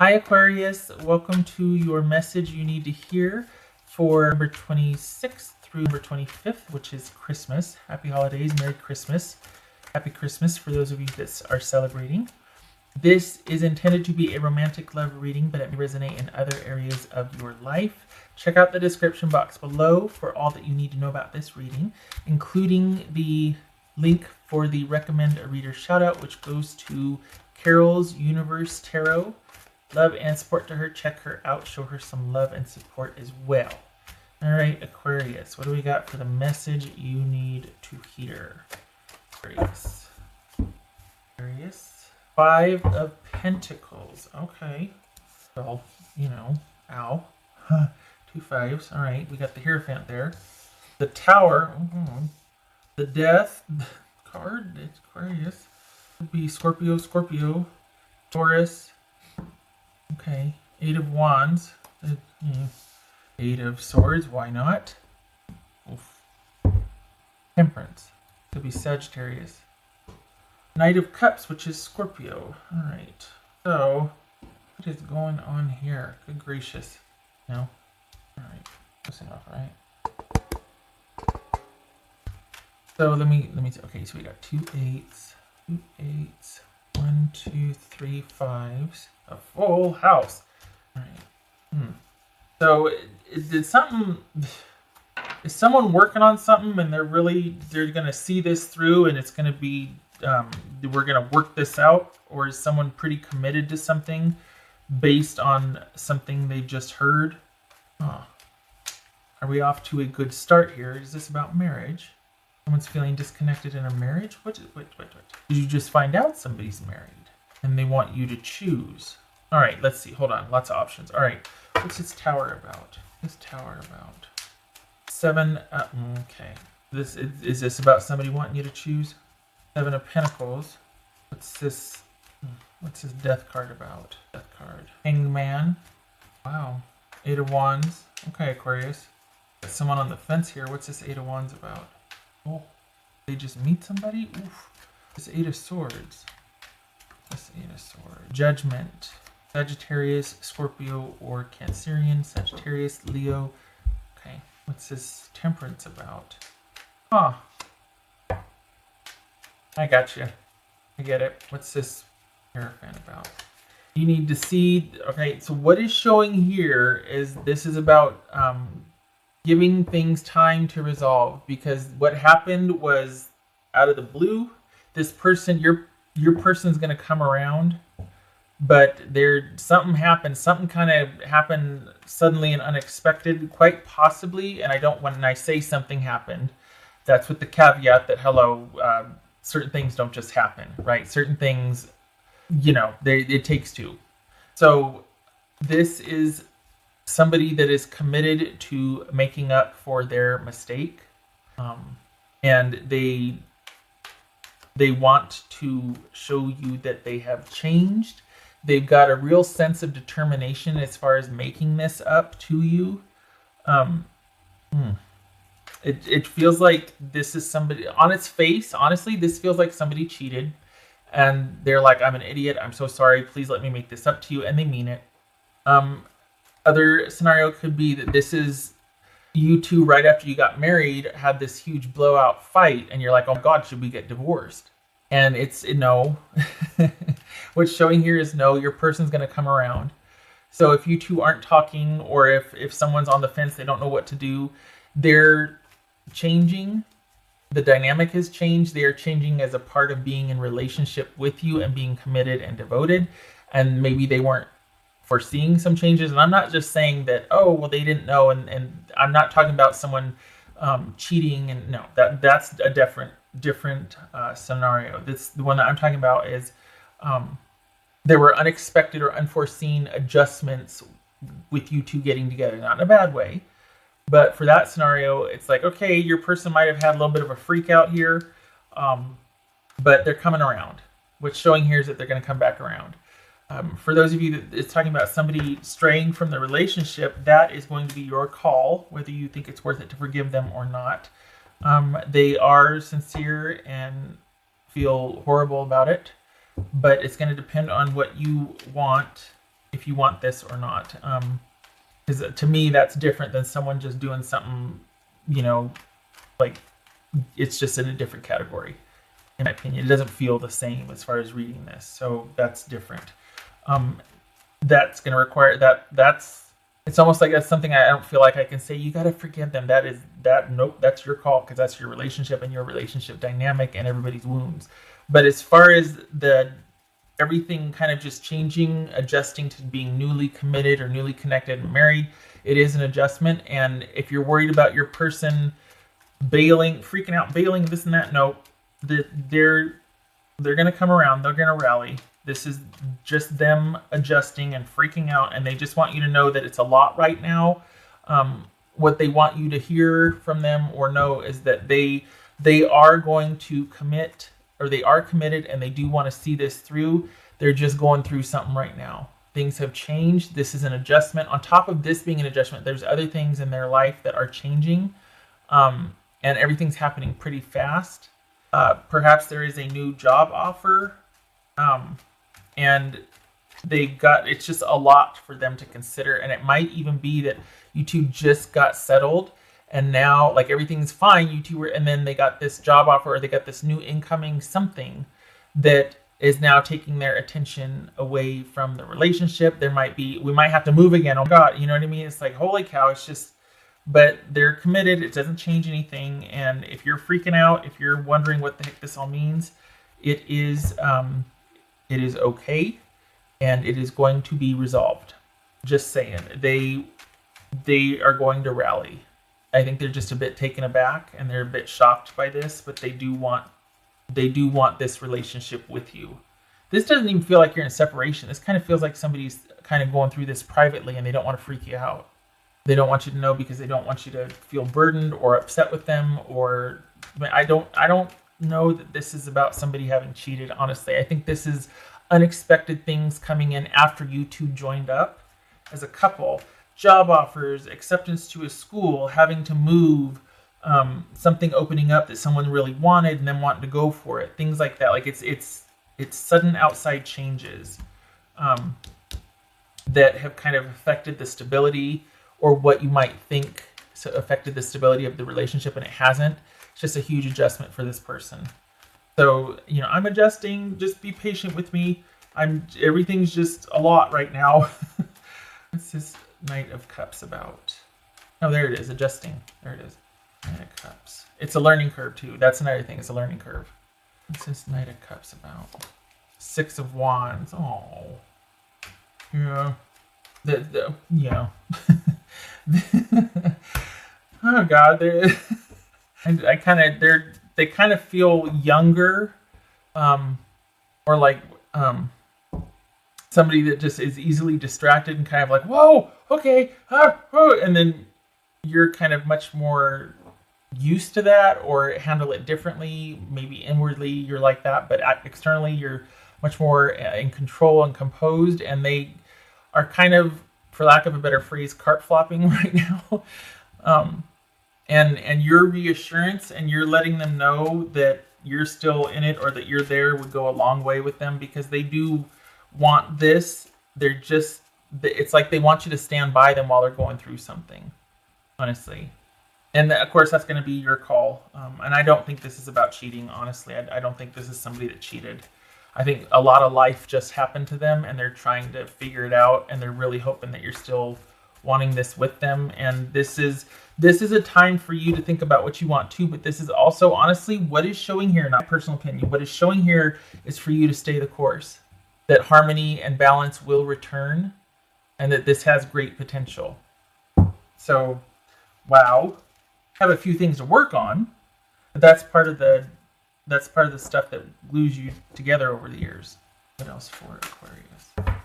Hi Aquarius, welcome to your message you need to hear for November 26th through November 25th, which is Christmas. Happy holidays, Merry Christmas. Happy Christmas for those of you that are celebrating. This is intended to be a romantic love reading, but it may resonate in other areas of your life. Check out the description box below for all that you need to know about this reading, including the link for the Recommend a Reader Shoutout, which goes to Carol's Universe Tarot. Love and support to her. Check her out. Show her some love and support as well. All right, Aquarius, what do we got for the message you need to hear? Aquarius. Five of Pentacles. Okay. Well, ow. Two fives. All right, we got the Hierophant there. The Tower. The Death card. It's Aquarius. Could be Scorpio, Taurus. Okay, Eight of Wands, Eight of Swords, why not? Oof. Temperance, could be Sagittarius. Knight of Cups, which is Scorpio. All right, so what is going on here? Good gracious. No? All right, that's enough, right? So let me see. Okay, so we got two eights, 1, 2, 3 fives. A full house. All right. So is someone working on something and they're going to see this through and it's going to be, we're going to work this out? Or is someone pretty committed to something based on something they just heard? Are we off to a good start here? Is this about marriage? Someone's feeling disconnected in a marriage? Wait. Did you just find out somebody's married and they want you to choose? All right, let's see. Hold on. Lots of options. All right. What's this Tower about? Seven. Okay. Is this about somebody wanting you to choose? Seven of Pentacles. What's this Death card about? Death card. Hanged Man. Wow. Eight of Wands. Okay, Aquarius. Got someone on the fence here. What's this Eight of Wands about? Oh, they just meet somebody? Oof. This Eight of Swords. Judgment. Sagittarius, Scorpio, or Cancerian. Sagittarius, Leo. Okay, what's this Temperance about? I got you. I get it. What's this Hierophant about? You need to see. Okay, so what is showing here is this is about giving things time to resolve, because what happened was out of the blue. This person, your person's going to come around. But something kind of happened suddenly and unexpected, quite possibly. And when I say something happened, that's with the caveat that, certain things don't just happen, right? Certain things, it takes two. So this is somebody that is committed to making up for their mistake. And they want to show you that they have changed. They've got a real sense of determination as far as making this up to you. It feels like this is somebody, on its face, honestly, this feels like somebody cheated. And they're like, I'm an idiot. I'm so sorry. Please let me make this up to you. And they mean it. Other scenario could be that this is you two right after you got married, had this huge blowout fight. And you're like, oh my God, should we get divorced? And it's no. What's showing here is no, your person's going to come around. So if you two aren't talking, or if someone's on the fence, they don't know what to do, they're changing. The dynamic has changed. They are changing as a part of being in relationship with you and being committed and devoted. And maybe they weren't foreseeing some changes. And I'm not just saying that, oh, well, they didn't know. And I'm not talking about someone cheating. And no, that's a different scenario. The one that I'm talking about is there were unexpected or unforeseen adjustments with you two getting together, not in a bad way, but for that scenario, it's like, okay, your person might have had a little bit of a freak out here, but they're coming around. What's showing here is that they're going to come back around. For those of you that it's talking about somebody straying from the relationship, that is going to be your call, whether you think it's worth it to forgive them or not. They are sincere and feel horrible about it, but it's going to depend on what you want if you want this or not. Because to me, that's different than someone just doing something, you know, like it's just in a different category. In my opinion, it doesn't feel the same as far as reading this, so that's different. That's going to require that's it's almost like that's something I don't feel like I can say you got to forgive them. Nope, that's your call, because that's your relationship and your relationship dynamic and everybody's wounds. But as far as the everything kind of just changing, adjusting to being newly committed or newly connected and married, it is an adjustment. And if you're worried about your person bailing, freaking out, bailing, this and that, no, they're going to come around. They're going to rally. This is just them adjusting and freaking out, and they just want you to know that it's a lot right now. What they want you to hear from them or know is that they are going to commit, or they are committed, and they do want to see this through. They're just going through something right now. Things have changed. This is an adjustment. On top of this being an adjustment, there's other things in their life that are changing, and everything's happening pretty fast. Perhaps there is a new job offer, and it's just a lot for them to consider. And it might even be that you two just got settled, and now like everything's fine. You two were, and then they got this job offer, or they got this new incoming something that is now taking their attention away from the relationship. We might have to move again. Oh God, you know what I mean? It's like, holy cow, it's just, but they're committed. It doesn't change anything. And if you're freaking out, if you're wondering what the heck this all means, it is okay, and it is going to be resolved. Just saying, they are going to rally. I think they're just a bit taken aback, and they're a bit shocked by this, but they do want this relationship with you. This doesn't even feel like you're in a separation. This kind of feels like somebody's kind of going through this privately, and they don't want to freak you out. They don't want you to know because they don't want you to feel burdened or upset with them. Or I don't know that this is about somebody having cheated, honestly. I think this is unexpected things coming in after you two joined up as a couple. Job offers, acceptance to a school, having to move, something opening up that someone really wanted and then wanting to go for it. Things like that. Like it's sudden outside changes that have kind of affected the stability, or what you might think affected the stability of the relationship, and it hasn't. It's just a huge adjustment for this person. So, I'm adjusting. Just be patient with me. Everything's just a lot right now. What's this Knight of Cups about? Oh, there it is. Adjusting. There it is. Knight of Cups. It's a learning curve too. That's another thing. It's a learning curve. What's this Knight of Cups about? Six of Wands. Oh, yeah. Oh God, they kind of feel younger, or like somebody that just is easily distracted and kind of like, whoa, okay, and then you're kind of much more used to that, or handle it differently. Maybe inwardly you're like that, but externally you're much more in control and composed, and they are kind of, for lack of a better phrase, cart flopping right now. And your reassurance, and you're letting them know that you're still in it, or that you're there, would go a long way with them, because they do want this. It's like they want you to stand by them while they're going through something, honestly. And of course, that's going to be your call. And I don't think this is about cheating, honestly. I don't think this is somebody that cheated. I think a lot of life just happened to them, and they're trying to figure it out, and they're really hoping that you're still wanting this with them. And this is a time for you to think about what you want too, but this is also, honestly, what is showing here, not personal opinion, what is showing here is for you to stay the course, that harmony and balance will return, and that this has great potential. So, wow, have a few things to work on, but that's part of the stuff that glues you together over the years. What else for Aquarius?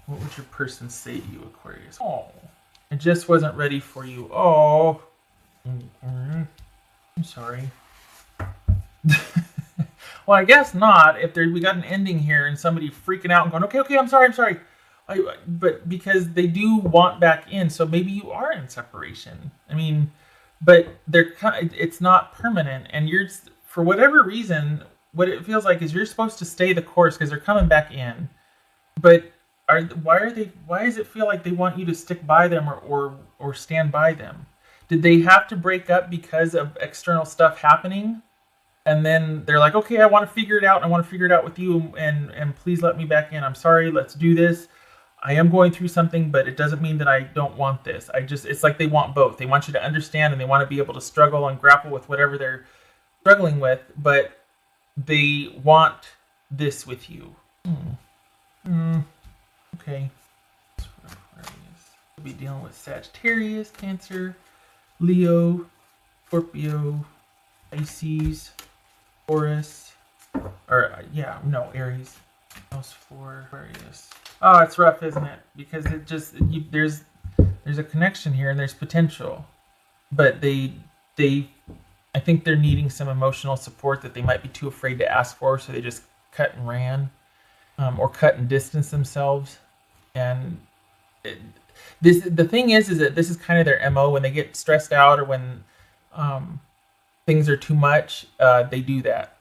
What would your person say to you, Aquarius? Oh, it just wasn't ready for you. Oh, I'm sorry. Well, I guess not. If we got an ending here and somebody freaking out and going, okay, I'm sorry. But because they do want back in, so maybe you are in separation. I mean, but it's not permanent, and you're, for whatever reason, what it feels like is you're supposed to stay the course because they're coming back in. But why does it feel like they want you to stick by them or stand by them? Did they have to break up because of external stuff happening? And then they're like, okay, I want to figure it out. I want to figure it out with you, and please let me back in. I'm sorry, let's do this. I am going through something, but it doesn't mean that I don't want this. It's like they want both. They want you to understand, and they want to be able to struggle and grapple with whatever they're struggling with, but they want this with you. Okay. We'll be dealing with Sagittarius, Cancer, Leo, Scorpio, Pisces, Taurus, Aries. House 4, Aquarius. Oh, it's rough, isn't it? Because there's a connection here and there's potential, but I think they're needing some emotional support that they might be too afraid to ask for, so they just cut and ran, or cut and distanced themselves. And the thing is that this is kind of their MO when they get stressed out or when things are too much. They do that.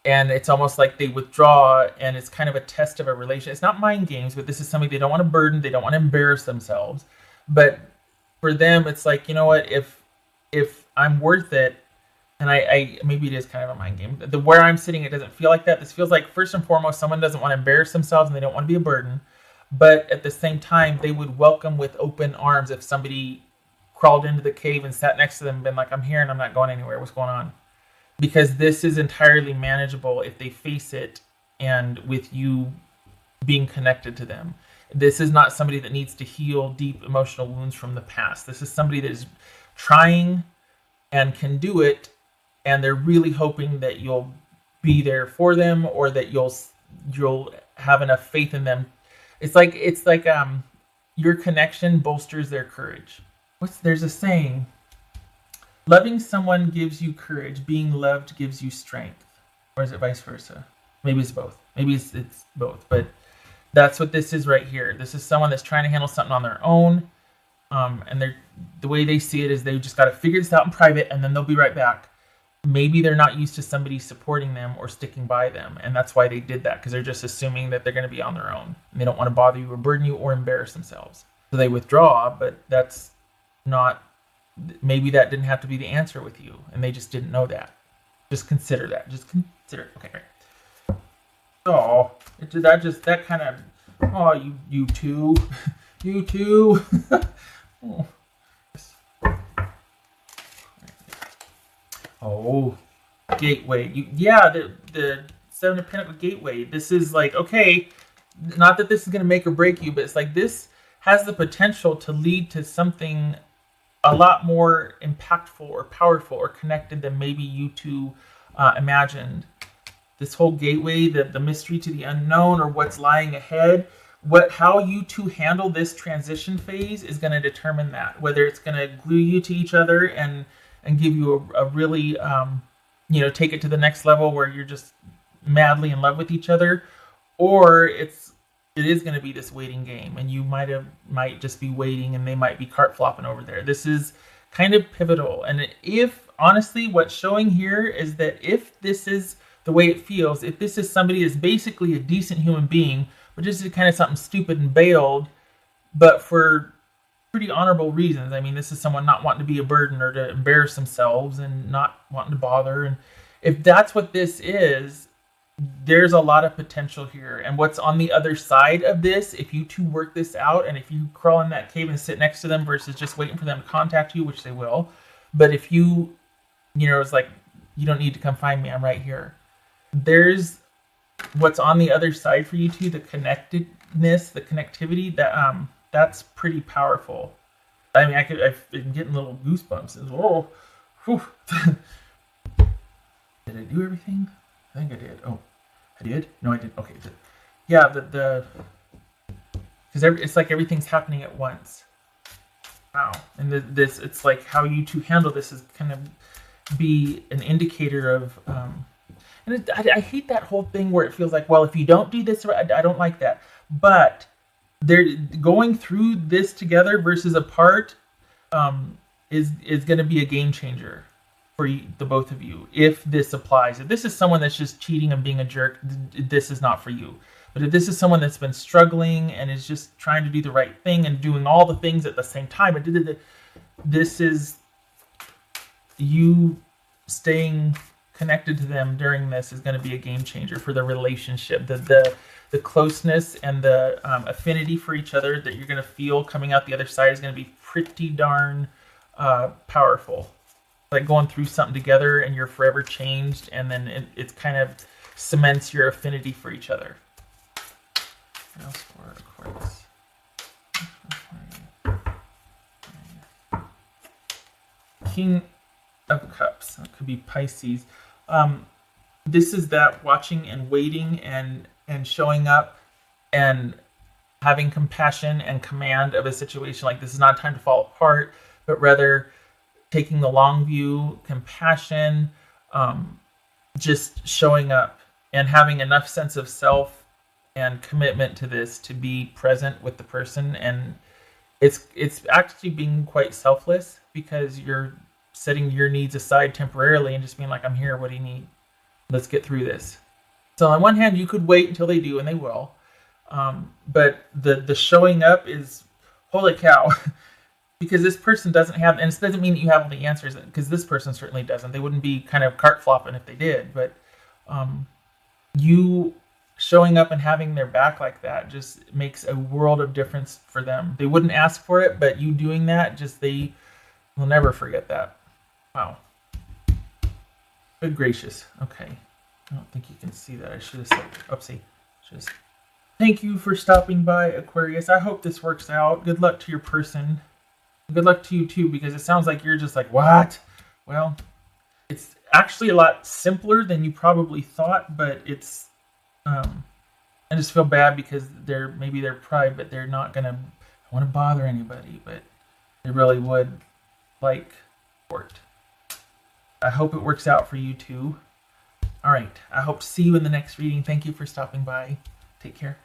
And it's almost like they withdraw, and it's kind of a test of a relation. It's not mind games, but this is somebody they don't want to burden. They don't want to embarrass themselves. But for them, it's like, you know what? If I'm worth it, and I maybe it is kind of a mind game. Where I'm sitting, it doesn't feel like that. This feels like, first and foremost, someone doesn't want to embarrass themselves, and they don't want to be a burden. But at the same time, they would welcome with open arms if somebody crawled into the cave and sat next to them and been like, I'm here and I'm not going anywhere. What's going on? Because this is entirely manageable if they face it and with you being connected to them. This is not somebody that needs to heal deep emotional wounds from the past. This is somebody that is trying and can do it, and they're really hoping that you'll be there for them, or that you'll have enough faith in them. It's like your connection bolsters their courage. There's a saying, loving someone gives you courage, being loved gives you strength. Or is it vice versa? Maybe it's both. Maybe it's both. But that's what this is right here. This is someone that's trying to handle something on their own. And the way they see it is they just got to figure this out in private, and then they'll be right back. Maybe they're not used to somebody supporting them or sticking by them. And that's why they did that, because they're just assuming that they're going to be on their own. And they don't want to bother you or burden you or embarrass themselves. So they withdraw, but that's not... Maybe that didn't have to be the answer with you, and they just didn't know that. Just consider that. Just consider it. Okay, right. Oh, that kind of... Oh, you two. You two. Oh. Oh, gateway. The Seven of Pentacles gateway. This is like, okay, not that this is going to make or break you, but it's like this has the potential to lead to something a lot more impactful or powerful or connected than maybe you two imagined. This whole gateway, the mystery to the unknown, or what's lying ahead, how you two handle this transition phase is going to determine that. Whether it's going to glue you to each other and give you a really, take it to the next level where you're just madly in love with each other, or it is going to be this waiting game, and you might just be waiting, and they might be cart flopping over there. This is kind of pivotal. And if, honestly, what's showing here is that if this is the way it feels, if this is somebody that's basically a decent human being, but just did kind of something stupid and bailed, but for pretty honorable reasons. I mean, this is someone not wanting to be a burden or to embarrass themselves and not wanting to bother. And if that's what this is, there's a lot of potential here. And what's on the other side of this, if you two work this out, and if you crawl in that cave and sit next to them versus just waiting for them to contact you, which they will, but if you it's like, you don't need to come find me, I'm right here. There's what's on the other side for you two, the connectedness, the connectivity, that's pretty powerful. I mean, I've been getting little goosebumps. Did I do everything? I think I did. Oh, I did? No, I didn't. Okay. Yeah, because it's like everything's happening at once. Wow. And it's like how you two handle this is kind of be an indicator of... and I hate that whole thing where it feels like, well, if you don't do this, I don't like that. But they're going through this together versus apart is going to be a game changer for the both of you if this applies. If this is someone that's just cheating and being a jerk, this is not for you. But if this is someone that's been struggling and is just trying to do the right thing and doing all the things at the same time, this is you staying connected to them during this is going to be a game changer for the relationship. The closeness and the affinity for each other that you're going to feel coming out the other side is going to be pretty darn powerful. Like going through something together and you're forever changed, and then it's kind of cements your affinity for each other. What else for Aquarius? King of Cups. That could be Pisces. This is that watching and waiting and showing up and having compassion and command of a situation. Like, this is not time to fall apart, but rather taking the long view, compassion, just showing up and having enough sense of self and commitment to this to be present with the person. And it's actually being quite selfless, because you're setting your needs aside temporarily and just being like, I'm here, what do you need? Let's get through this. So on one hand, you could wait until they do, and they will. But the showing up is, holy cow, because this person doesn't have, and it doesn't mean that you have all the answers, because this person certainly doesn't. They wouldn't be kind of cart flopping if they did. But you showing up and having their back like that just makes a world of difference for them. They wouldn't ask for it, but you doing that, they will never forget that. Wow. Good gracious. Okay. I don't think you can see that. I should have said, oopsie. Thank you for stopping by, Aquarius. I hope this works out. Good luck to your person. Good luck to you too, because it sounds like you're just like, what? Well, it's actually a lot simpler than you probably thought, but it's, I just feel bad because maybe they're pride, but they're not going to want to bother anybody, but they really would like support. I hope it works out for you too. All right. I hope to see you in the next reading. Thank you for stopping by. Take care.